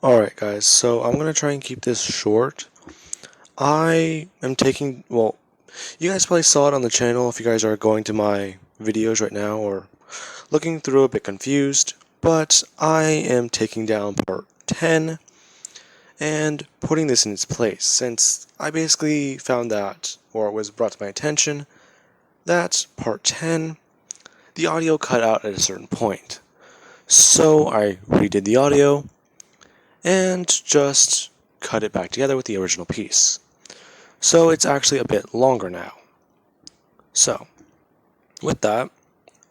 Alright guys, so I'm going to try and keep this short. I am taking, well, you guys probably saw it on the channel if you guys are going to my videos right now or looking through a bit confused, but I am taking down part 10 and putting this in its place since I basically found that, or it was brought to my attention, that part 10, the audio cut out at a certain point. So I redid the audio and just cut it back together with the original piece. So it's actually a bit longer now. So, with that,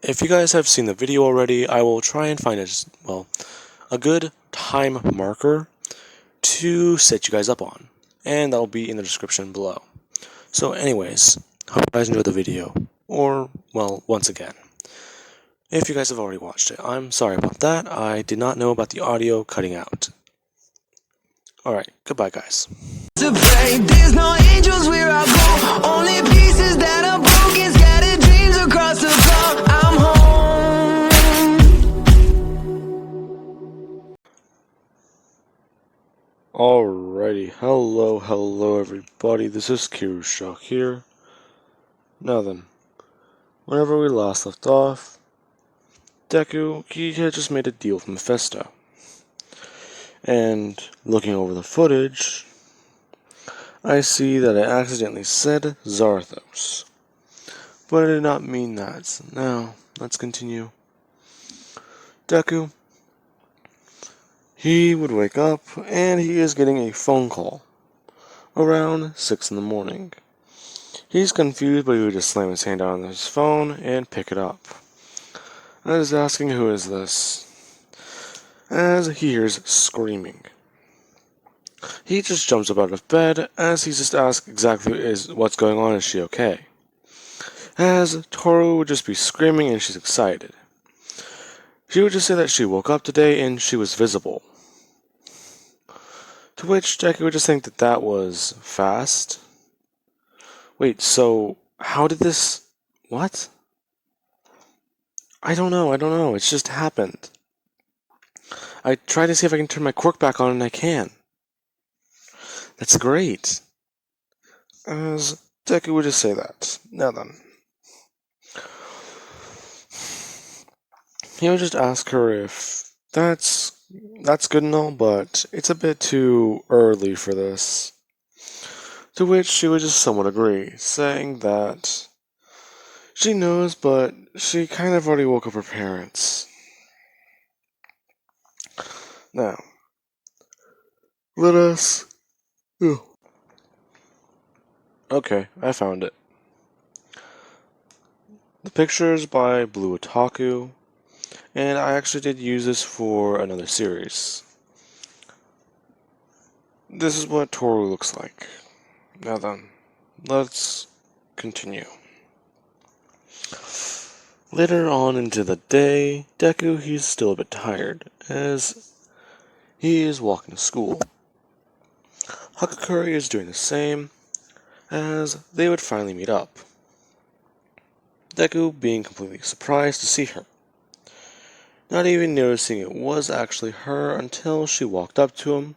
if you guys have seen the video already, I will try and find a good time marker to set you guys up on, and that'll be in the description below. So anyways, hope you guys enjoyed the video, or, well, once again, if you guys have already watched it, I'm sorry about that. I did not know about the audio cutting out. Alright, goodbye guys. To play, there's no angels where I go, only pieces that are broken, scattered dreams across the floor. I'm home. Alrighty, hello everybody, this is Kirushock here. Now then, whenever we last left off, Deku, he had just made a deal with Mephisto. And looking over the footage, I see that I accidentally said Zarthos. But I did not mean that. Now, let's continue. Deku, he would wake up, and he is getting a phone call. Around 6 in the morning. He's confused, but he would just slam his hand down on his phone and pick it up. I was asking, who is this? As he hears screaming. He just jumps up out of bed as he just asks exactly what's going on, is she okay? As Toru would just be screaming and she's excited. She would just say that she woke up today and she was visible. To which Deku would just think that that was fast. Wait, so how did this... what? I don't know, it's just happened. I tried to see if I can turn my quirk back on and I can. That's great. As Deku would just say that. Now then. He would just ask her if that's good and all, but it's a bit too early for this. To which she would just somewhat agree, saying that she knows, but she kind of already woke up her parents. Now, let us... Okay, I found it. The picture is by Blue Otaku, and I actually did use this for another series. This is what Toru looks like. Now then, let's continue. Later on into the day, Deku, he's still a bit tired, as he is walking to school. Hakakuri is doing the same, as they would finally meet up. Deku being completely surprised to see her. Not even noticing it was actually her until she walked up to him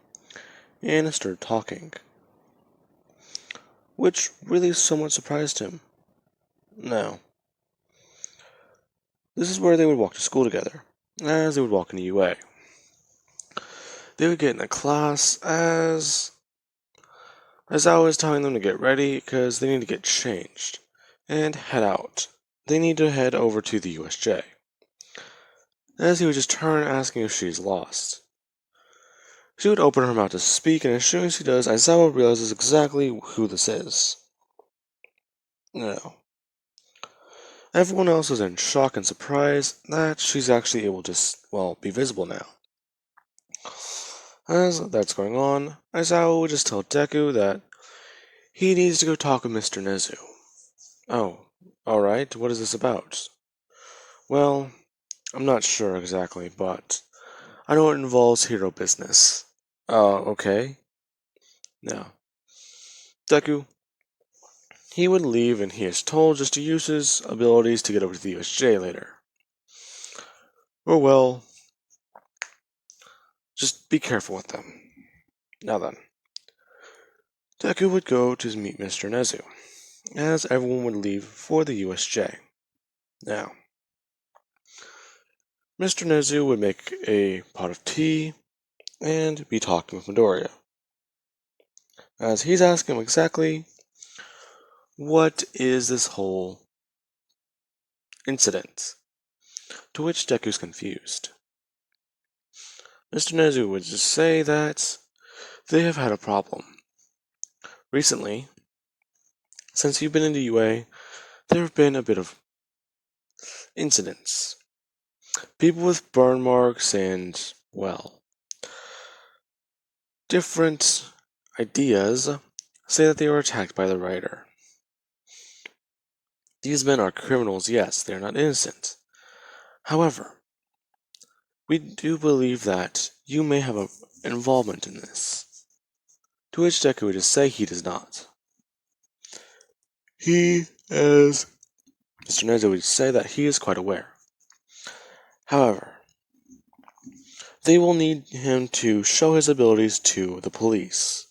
and started talking. Which really somewhat surprised him. Now, this is where they would walk to school together, as they would walk into UA. They would get in the class as I was telling them to get ready because they need to get changed and head out. They need to head over to the USJ. As he would just turn asking if she's lost. She would open her mouth to speak, and as soon as she does, Aizawa realizes exactly who this is. Now, everyone else is in shock and surprise that she's actually able to, be visible now. As that's going on, Aizawa would just tell Deku that he needs to go talk with Mr. Nezu. Oh, alright, what is this about? Well, I'm not sure exactly, but I know it involves hero business. Okay. Now, Deku, he would leave and he is told just to use his abilities to get over to the USJ later. Or well, just be careful with them. Now then, Deku would go to meet Mr. Nezu, as everyone would leave for the USJ. Now, Mr. Nezu would make a pot of tea and be talking with Midoriya, as he's asking him exactly what is this whole incident, to which Deku's confused. Mr. Nezu would just say that they have had a problem. Recently, since you've been in the UA, there have been a bit of incidents. People with burn marks and, well, different ideas say that they were attacked by the writer. These men are criminals, yes, they are not innocent. However, we do believe that you may have an involvement in this. To which Deku would just say he does not. Mr. Nezu would say that he is quite aware. However, they will need him to show his abilities to the police,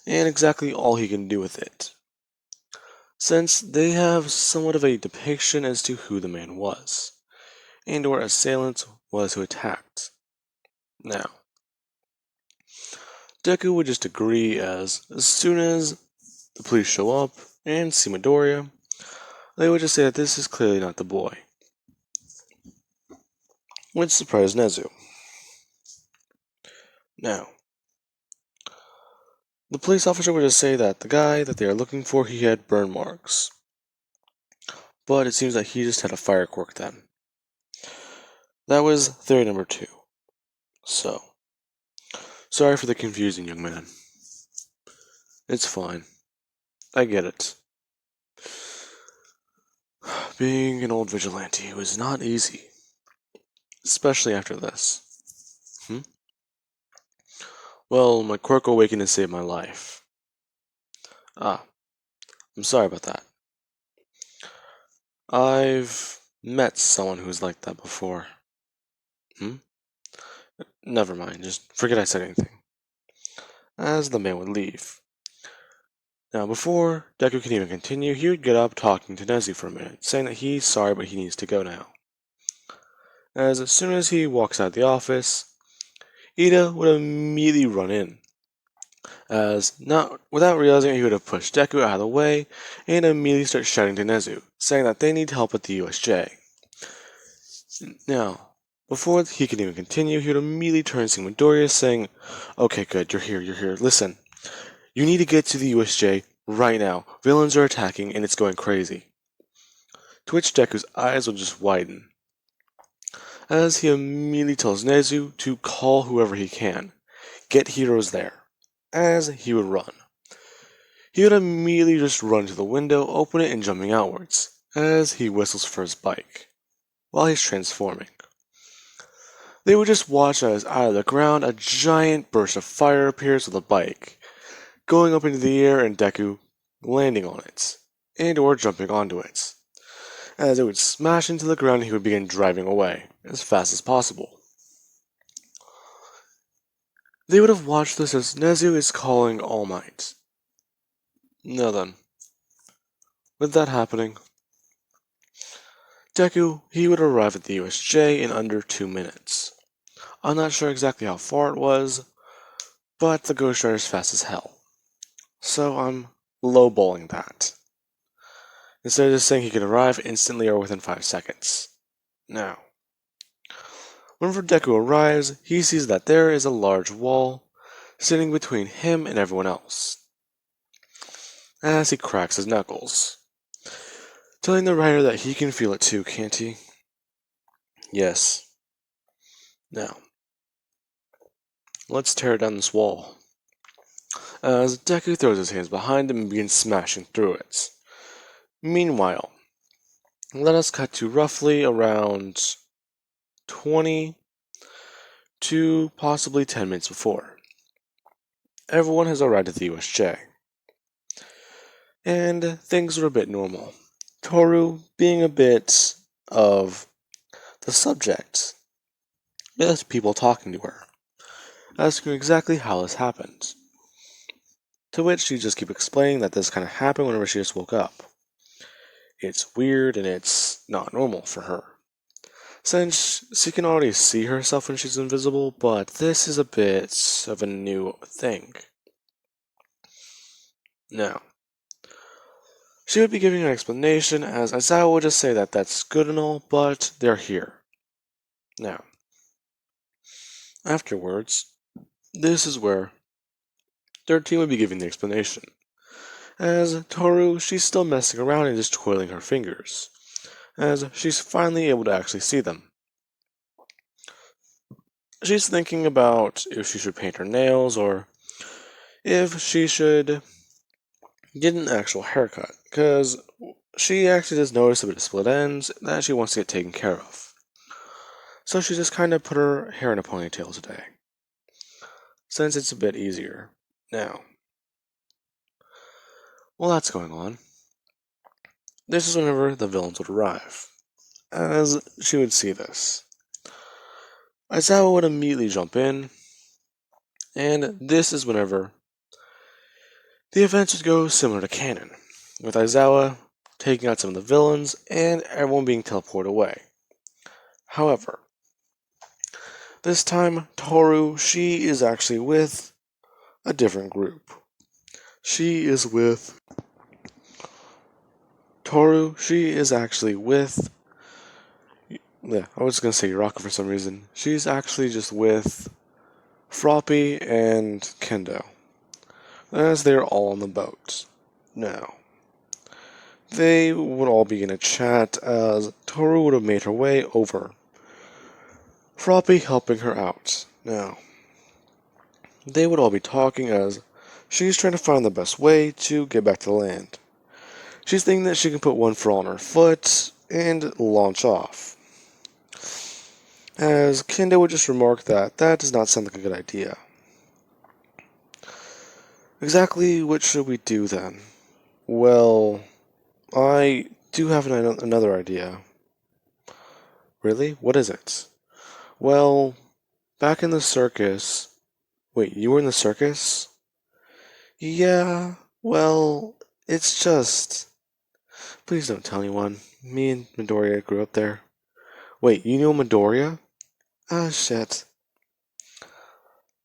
and exactly all he can do with it, since they have somewhat of a depiction as to who the man was, and or assailant was who attacked. Now, Deku would just agree as soon as the police show up and see Midoriya, they would just say that this is clearly not the boy, which surprised Nezu. Now, the police officer would just say that the guy that they are looking for, he had burn marks, but it seems that he just had a fire quirk then. That was theory number 2. So, sorry for the confusing, young man. It's fine. I get it. Being an old vigilante was not easy, especially after this. Well, my quirk awakened to save my life. Ah, I'm sorry about that. I've met someone who's like that before. Never mind, just forget I said anything. As the man would leave. Now, before Deku can even continue, he would get up talking to Nezu for a minute, saying that he's sorry but he needs to go now. As soon as he walks out of the office, Ida would immediately run in, as not without realizing he would have pushed Deku out of the way and immediately start shouting to Nezu, saying that they need help at the USJ. Now, before he can even continue, he would immediately turn to Midoriya, saying, "Okay, good, you're here. Listen, you need to get to the USJ right now. Villains are attacking and it's going crazy." To which Deku's eyes will just widen, as he immediately tells Nezu to call whoever he can. Get heroes there. As he would run. He would immediately just run to the window, open it, and jumping outwards, as he whistles for his bike, while he's transforming. They would just watch as out of the ground a giant burst of fire appears with a bike, going up into the air and Deku landing on it, and or jumping onto it. As it would smash into the ground, he would begin driving away, as fast as possible. They would have watched this as Nezu is calling All Might. Now then, with that happening, Deku, he would arrive at the USJ in under 2 minutes. I'm not sure exactly how far it was, but the Ghost Rider is fast as hell. So I'm lowballing that. Instead of just saying he could arrive instantly or within 5 seconds. Now, whenever Deku arrives, he sees that there is a large wall sitting between him and everyone else, as he cracks his knuckles, telling the writer that he can feel it too, can't he? Yes. Now, let's tear down this wall. As Deku throws his hands behind him and begins smashing through it. Meanwhile, let us cut to roughly around 20 to possibly 10 minutes before. Everyone has arrived at the USJ, and things were a bit normal. Toru being a bit of the subject, with people talking to her. asking her exactly how this happened. To which she just keep explaining that this kind of happened whenever she just woke up. It's weird and it's not normal for her, since she can already see herself when she's invisible, but this is a bit of a new thing. Now, she would be giving an explanation, as Aizawa would just say that that's good and all, but they're here. Now, afterwards, this is where their team would be giving the explanation. As Toru, she's still messing around and just twirling her fingers, as she's finally able to actually see them. She's thinking about if she should paint her nails or if she should get an actual haircut, because she actually just noticed a bit of split ends that she wants to get taken care of. So she just kind of put her hair in a ponytail today, since it's a bit easier. Now, while that's going on, this is whenever the villains would arrive, as she would see this. Aizawa would immediately jump in, and this is whenever the events would go similar to canon, with Aizawa taking out some of the villains and everyone being teleported away. However, this time Toru, she is actually with a different group. She is with Toru, she is actually with I was gonna say Uraka for some reason. She's actually just with Froppy and Kendo, as they're all on the boat. Now, they would all be in a chat as Toru would have made her way over, Froppy helping her out. Now, they would all be talking as she's trying to find the best way to get back to land. She's thinking that she can put one for all on her foot and launch off. As Kendo would just remark that that does not sound like a good idea. Exactly what should we do then? Well, I do have another idea. Really? What is it? Well, back in the circus. Wait, you were in the circus? Yeah, well, it's just. Please don't tell anyone. Me and Midoriya grew up there. Wait, you know Midoriya? Ah, shit.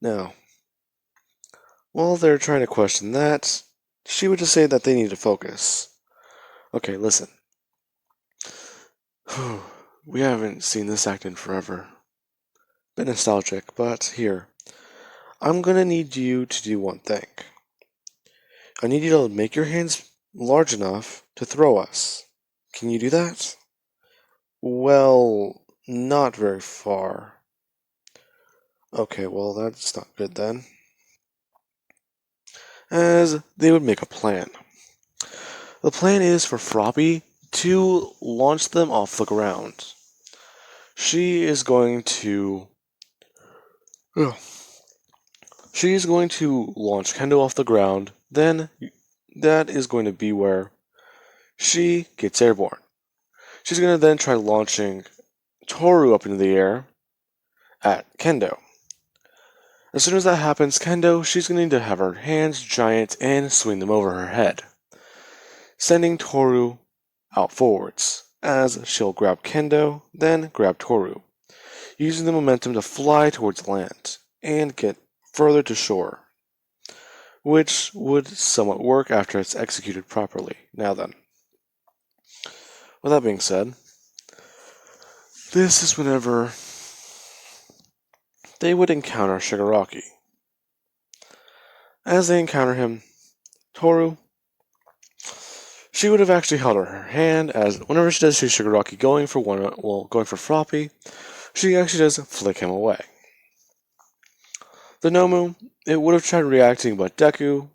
Now, while they're trying to question that, she would just say that they need to focus. Okay, listen. We haven't seen this act in forever. Bit nostalgic, but here. I'm gonna need you to do one thing. I need you to make your hands large enough to throw us. Can you do that? Well, not very far. Okay, well, that's not good then. As they would make a plan. The plan is for Froppy to launch them off the ground. She is going to. She is going to launch Kendo off the ground, then that is going to be where she gets airborne. She's going to then try launching Toru up into the air at Kendo. As soon as that happens, Kendo, she's going to need to have her hands giant and swing them over her head, sending Toru out forwards, as she'll grab Kendo, then grab Toru, using the momentum to fly towards land and get further to shore, which would somewhat work after it's executed properly. Now then, with that being said, this is whenever they would encounter Shigaraki. As they encounter him, Toru, she would have actually held her hand, as whenever she does see Shigaraki going for Froppy, she actually does flick him away. The Nomu, it would have tried reacting, but Deku,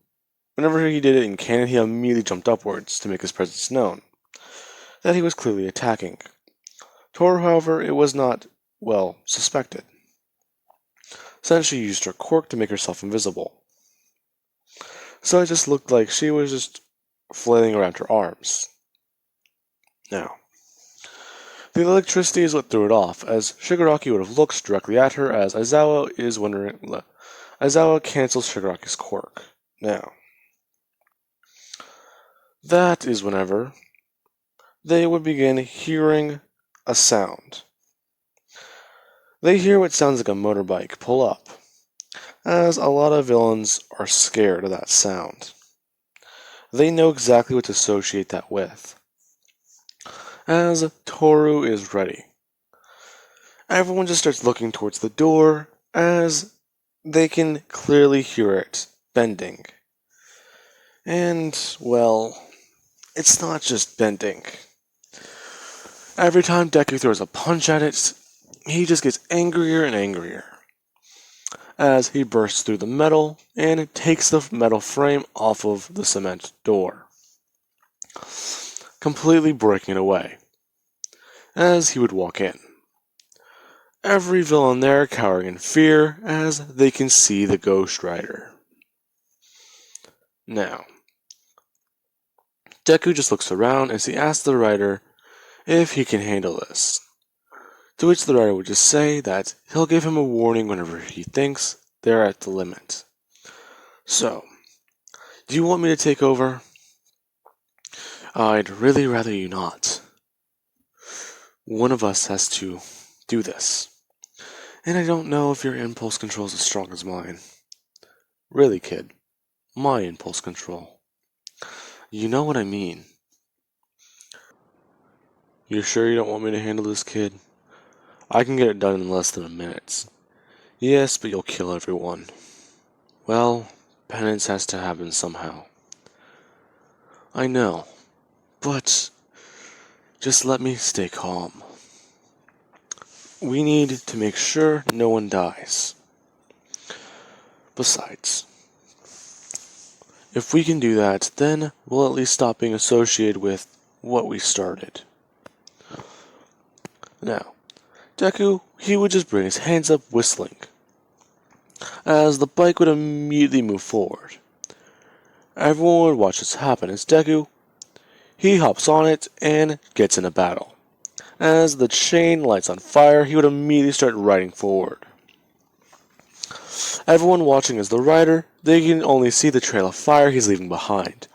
whenever he did it in canon, he immediately jumped upwards to make his presence known, that he was clearly attacking. Toru, however, it was not, well, suspected, since she used her quirk to make herself invisible. So it just looked like she was just flailing around her arms. Now, The electricity is what threw it off, as Shigaraki would have looked directly at her as Aizawa cancels Shigaraki's quirk. Now, that is whenever they would begin hearing a sound. They hear what sounds like a motorbike pull up, as a lot of villains are scared of that sound. They know exactly what to associate that with, as Toru is ready. Everyone just starts looking towards the door, as they can clearly hear it bending. And, well, it's not just bending. Every time Deku throws a punch at it, he just gets angrier and angrier, as he bursts through the metal and takes the metal frame off of the cement door, completely breaking it away, as he would walk in. Every villain there cowering in fear as they can see the Ghost Rider. Now, Deku just looks around as he asks the rider if he can handle this. To which the rider would just say that he'll give him a warning whenever he thinks they're at the limit. So, do you want me to take over? I'd really rather you not. One of us has to do this. And I don't know if your impulse control is as strong as mine. Really, kid. My impulse control. You know what I mean. You're sure you don't want me to handle this, kid? I can get it done in less than a minute. Yes, but you'll kill everyone. Well, penance has to happen somehow. I know, but just let me stay calm. We need to make sure no one dies. Besides, if we can do that, then we'll at least stop being associated with what we started. Now, Deku, he would just bring his hands up whistling, as the bike would immediately move forward. Everyone would watch this happen as Deku, he hops on it and gets in a battle. As the chain lights on fire, he would immediately start riding forward. Everyone watching as the rider, they can only see the trail of fire he's leaving behind,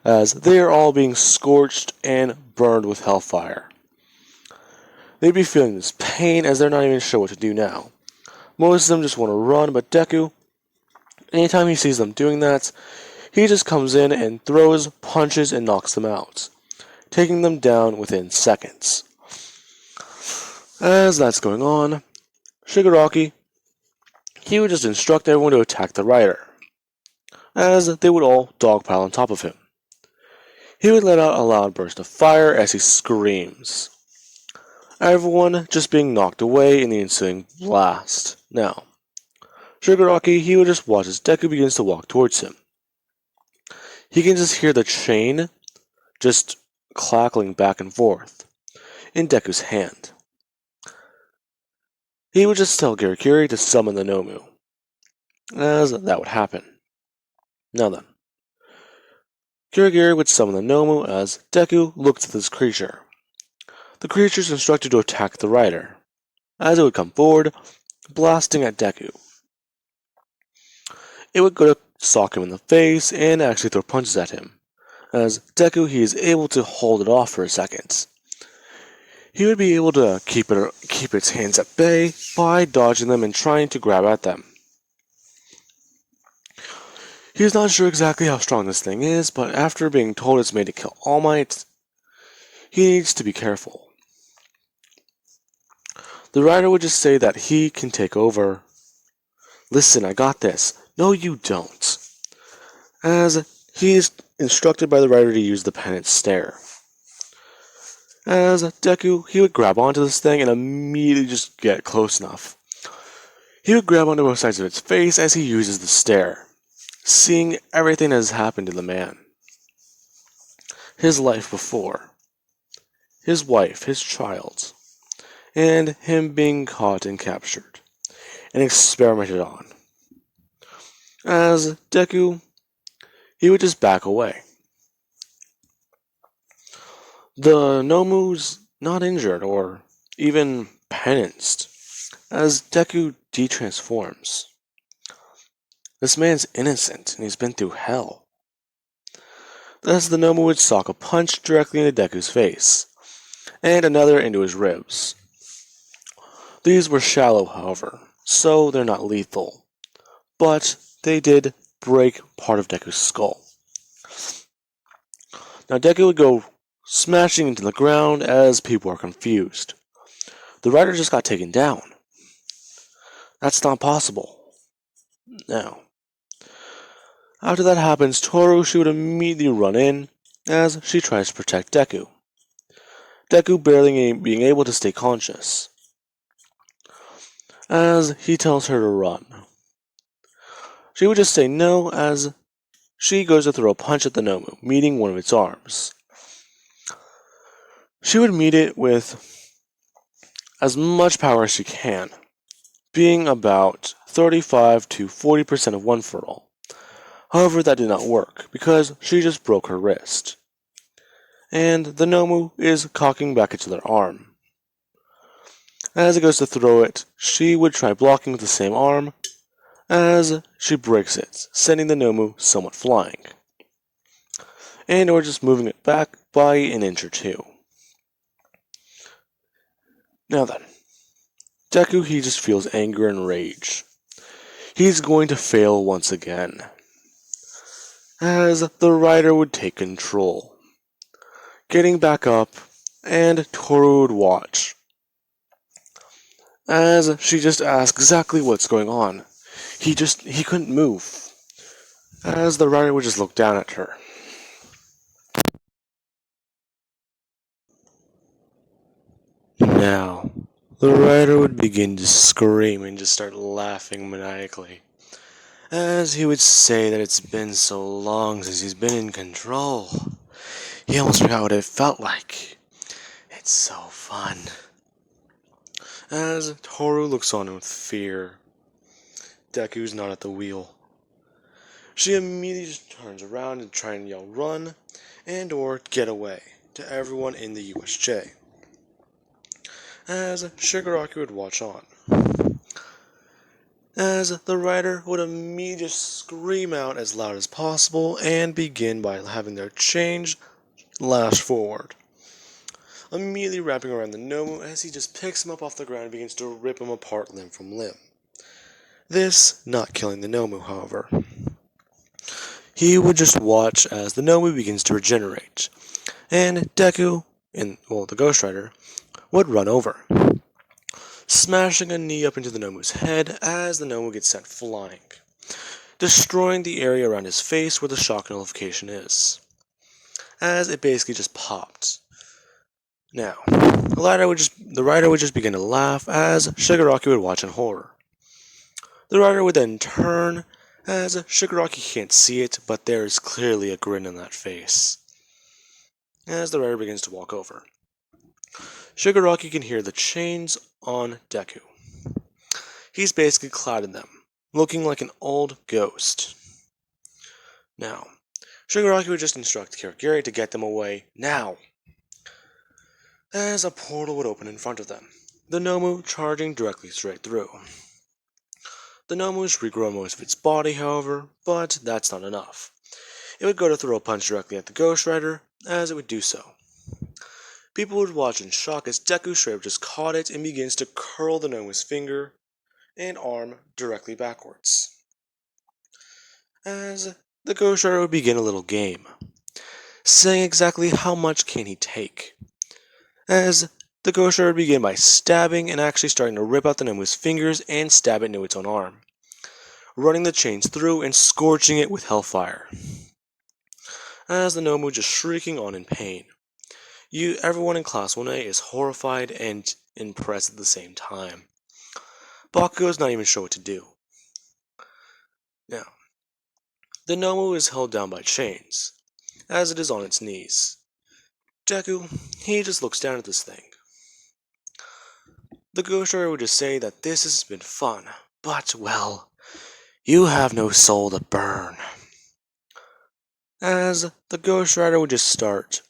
as they are all being scorched and burned with hellfire. They'd be feeling this pain as they're not even sure what to do now. Most of them just want to run, but Deku, anytime he sees them doing that, he just comes in and throws, punches, and knocks them out, taking them down within seconds. As that's going on, Shigaraki, he would just instruct everyone to attack the rider, as they would all dogpile on top of him. He would let out a loud burst of fire as he screams, everyone just being knocked away in the ensuing blast. Now, Shigaraki, he would just watch as Deku begins to walk towards him. He can just hear the chain just clackling back and forth in Deku's hand. He would just tell Kirikiri to summon the Nomu, as that would happen. Now then, Kirigiri would summon the Nomu as Deku looked at this creature. The creature is instructed to attack the rider, as it would come forward, blasting at Deku. It would go to sock him in the face and actually throw punches at him, as Deku he is able to hold it off for a second. He would be able to keep its hands at bay by dodging them and trying to grab at them. He is not sure exactly how strong this thing is, but after being told it's made to kill All Might, he needs to be careful. The rider would just say that he can take over. Listen, I got this. No, you don't. As he is instructed by the rider to use the penance stare. As Deku, he would grab onto this thing and immediately just get close enough. He would grab onto both sides of its face as he uses the stare, seeing everything that has happened to the man. His life before, his wife, his child, and him being caught and captured, and experimented on. As Deku, he would just back away. The Nomu's not injured or even penanced, as Deku detransforms. This man's innocent and he's been through hell. Thus, the Nomu would sock a punch directly into Deku's face, and another into his ribs. These were shallow, however, so they're not lethal, but they did break part of Deku's skull. Now Deku would go smashing into the ground as people are confused. The rider just got taken down. That's not possible. Now, after that happens, she would immediately run in as she tries to protect Deku. Deku barely being able to stay conscious, as he tells her to run. She would just say no as she goes to throw a punch at the Nomu, meeting one of its arms. She would meet it with as much power as she can, being about 35 to 40% of one for all. However, that did not work, because she just broke her wrist. And the Nomu is cocking back its other arm. As it goes to throw it, she would try blocking with the same arm, as she breaks it, sending the Nomu somewhat flying. And or just moving it back by an inch or two. Now then, Deku, he just feels anger and rage. He's going to fail once again, as the rider would take control. Getting back up, and Toru would watch, as she just asked exactly what's going on. He couldn't move, as the rider would just look down at her. Now, the rider would begin to scream and just start laughing maniacally, as he would say that it's been so long since he's been in control. He almost forgot what it felt like. It's so fun. As Toru looks on with fear, Deku's not at the wheel. She immediately just turns around and tries to yell run and or get away to everyone in the USJ, as Shigaraki would watch on. As the rider would immediately scream out as loud as possible and begin by having their change lash forward, immediately wrapping around the Nomu as he just picks him up off the ground and begins to rip him apart limb from limb. This not killing the Nomu, however. He would just watch as the Nomu begins to regenerate, and Deku, the Ghost Rider, would run over, smashing a knee up into the Nomu's head as the Nomu gets sent flying, destroying the area around his face where the shock nullification is, as it basically just popped. Now, the rider would just begin to laugh as Shigaraki would watch in horror. The rider would then turn as Shigaraki can't see it, but there is clearly a grin on that face, as the rider begins to walk over. Shigaraki can hear the chains on Deku. He's basically clouded them, looking like an old ghost. Now, Shigaraki would just instruct Kirigiri to get them away now, as a portal would open in front of them, the Nomu charging directly straight through. The Nomu's regrown most of its body, however, but that's not enough. It would go to throw a punch directly at the Ghost Rider, as it would do so. People would watch in shock as Deku straight up just caught it and begins to curl the Nomu's finger and arm directly backwards, as the Ghost Rider would begin a little game, saying exactly how much can he take, as the Ghost Rider would begin by stabbing and actually starting to rip out the Nomu's fingers and stab it into its own arm, running the chains through and scorching it with hellfire, as the Nomu just shrieking on in pain. Everyone in Class 1A is horrified and impressed at the same time. Bakugo's not even sure what to do. Now, the Nomu is held down by chains, as it is on its knees. Deku, he just looks down at this thing. The Ghost Rider would just say that this has been fun, but, well, you have no soul to burn. As the Ghost Rider would just start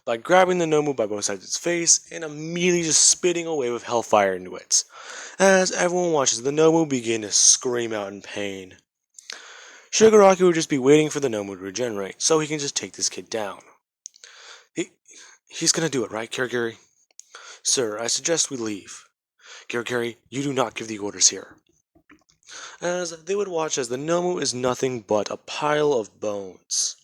by grabbing the Nomu by both sides of its face and immediately just spitting a wave of hellfire into it, as everyone watches the Nomu begin to scream out in pain. Shigaraki would just be waiting for the Nomu to regenerate, so he can just take this kid down. He's gonna do it, right, Kirigiri? Sir, I suggest we leave. Kirigiri, you do not give the orders here. As they would watch as the Nomu is nothing but a pile of bones.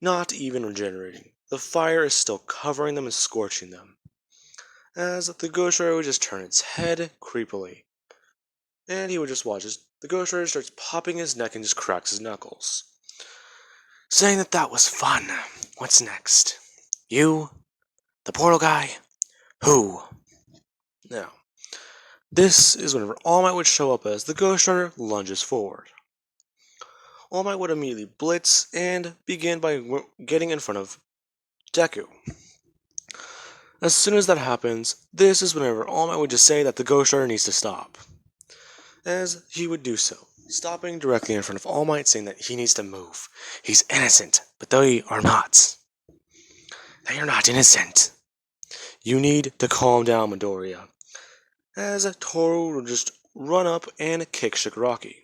Not even regenerating. The fire is still covering them and scorching them. As the Ghost Rider would just turn its head creepily. And he would just watch as the Ghost Rider starts popping his neck and just cracks his knuckles. Saying that was fun. What's next? You? The portal guy? Who? Now, this is whenever All Might would show up as the Ghost Rider lunges forward. All Might would immediately blitz and begin by getting in front of Deku. As soon as that happens, this is whenever All Might would just say that the Ghost Rider needs to stop. As he would do so, stopping directly in front of All Might, saying that he needs to move. He's innocent, but they are not. They are not innocent. You need to calm down, Midoriya. As Toru would just run up and kick Shigaraki.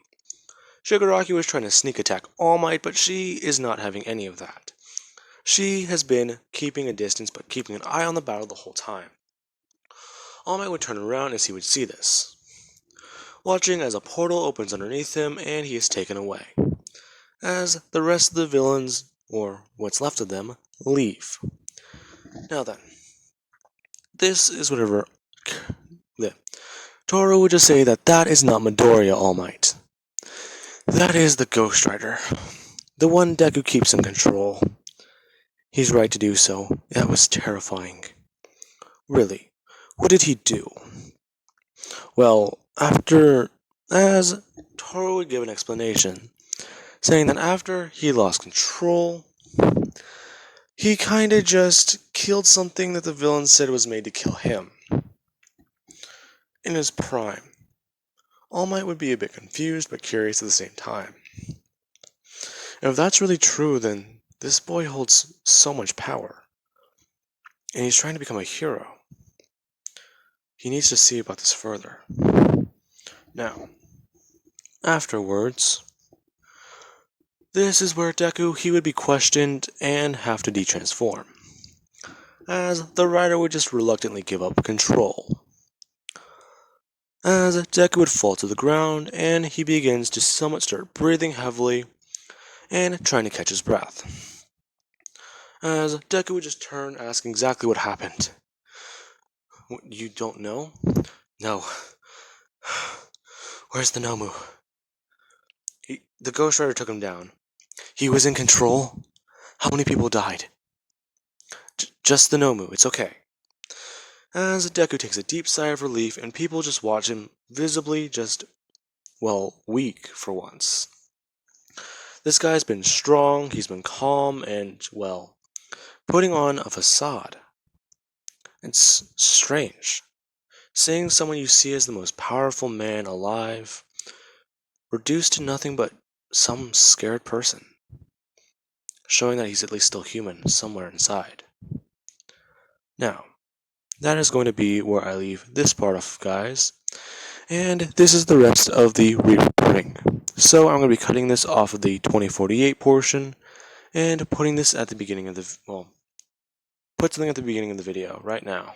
Shigaraki was trying to sneak attack All Might, but she is not having any of that. She has been keeping a distance, but keeping an eye on the battle the whole time. All Might would turn around as he would see this, watching as a portal opens underneath him and he is taken away, as the rest of the villains, or what's left of them, leave. Now then, this is whatever Toru would just say that is not Midoriya All Might. That is the Ghost Rider. The one Deku keeps in control. He's right to do so. That was terrifying. Really, what did he do? Well, as Toru would give an explanation, saying that after he lost control, he kinda just killed something that the villain said was made to kill him. In his prime. All Might would be a bit confused but curious at the same time. And if that's really true, then this boy holds so much power. And he's trying to become a hero. He needs to see about this further. Now, afterwards, this is where Deku, he would be questioned and have to detransform, as the rider would just reluctantly give up control. As Deku would fall to the ground and he begins to somewhat start breathing heavily and trying to catch his breath. As Deku would just turn, asking exactly what happened. You don't know? No. Where's the Nomu? The Ghost Rider took him down. He was in control? How many people died? Just the Nomu, it's okay. As Deku takes a deep sigh of relief and people just watch him visibly weak for once. This guy's been strong, he's been calm, and, putting on a facade. It's strange. Seeing someone you see as the most powerful man alive, reduced to nothing but some scared person. Showing that he's at least still human somewhere inside. Now, that is going to be where I leave this part off, guys. And this is the rest of the re-recording. So I'm going to be cutting this off of the 2048 portion and putting this at the beginning of put something at the beginning of the video right now.